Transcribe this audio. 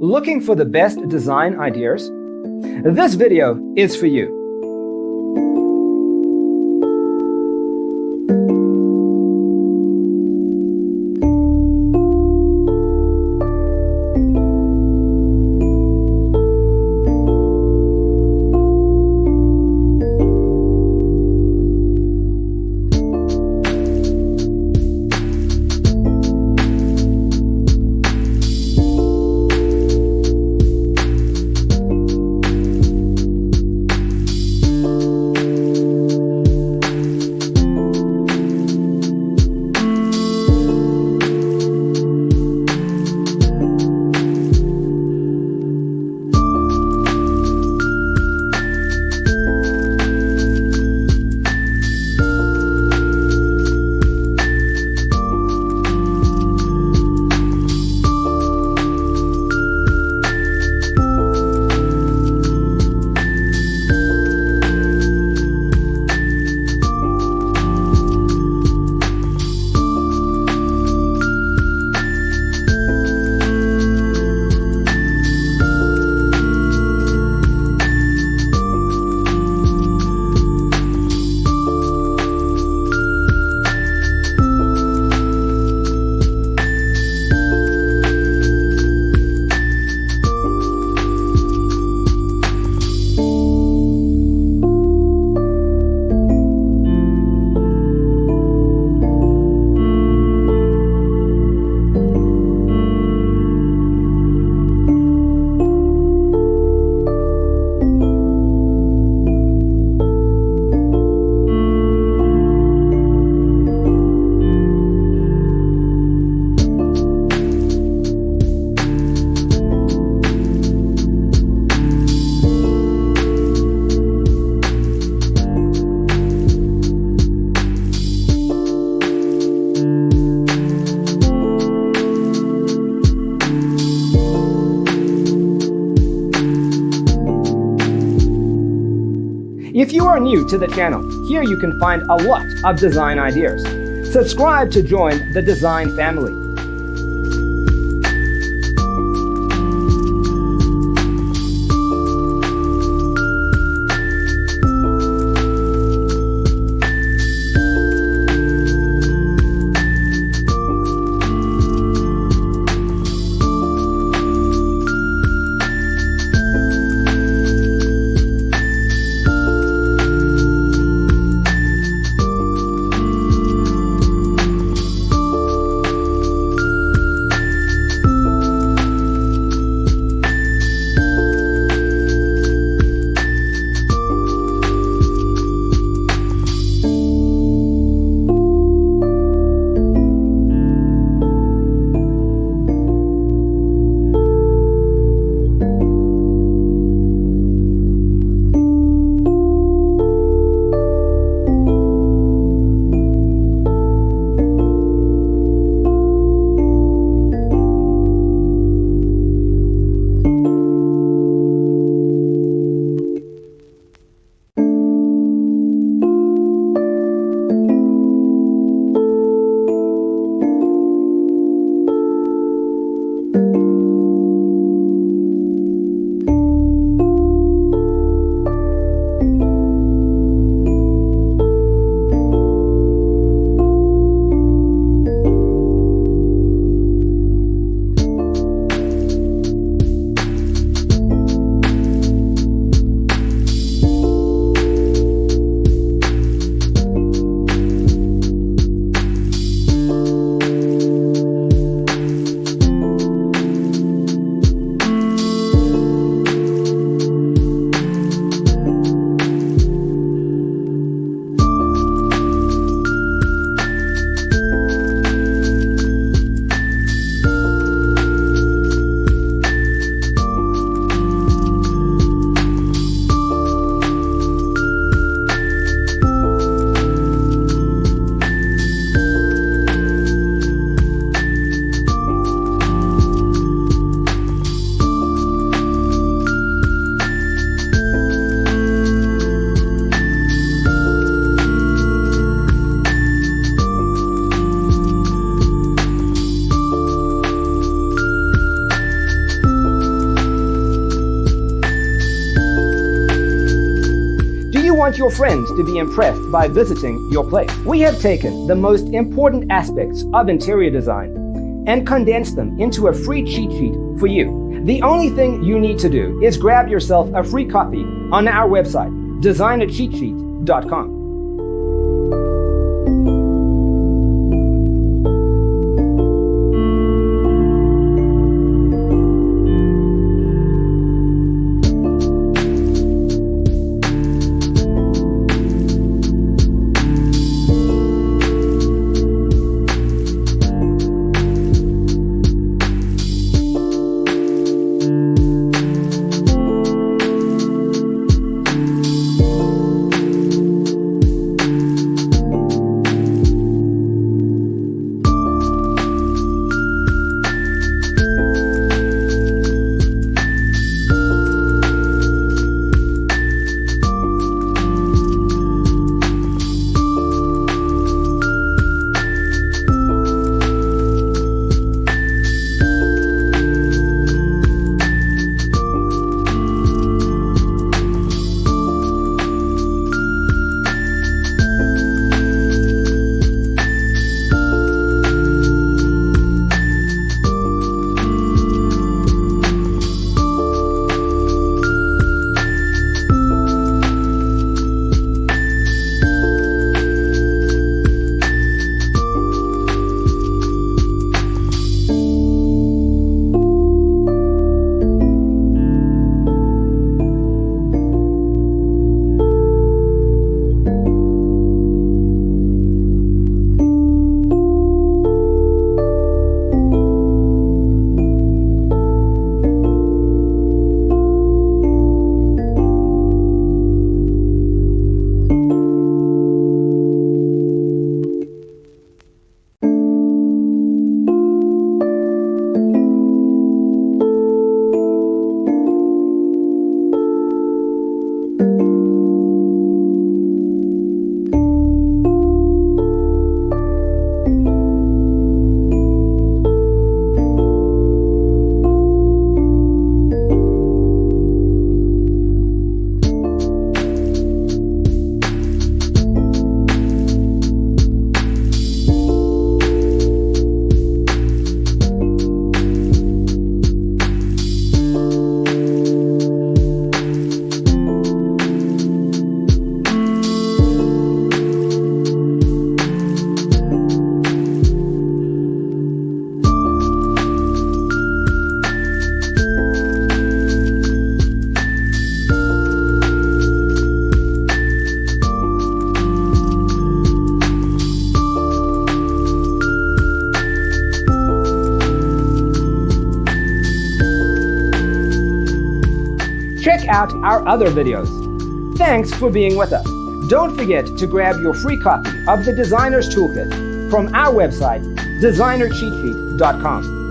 Looking for the best design ideas? This video is for you. If you are new to the channel, here you can find a lot of design ideas. Subscribe to join the design family. want your friends to be impressed by visiting your place. We have taken the most important aspects of interior design and condensed them into a free cheat sheet for you. The only thing you need to do is grab yourself a free copy on our website, designercheatsheet.com. Check out our other videos. Thanks for being with us. Don't forget to grab your free copy of the Designer's Toolkit from our website, designercheatsheet.com.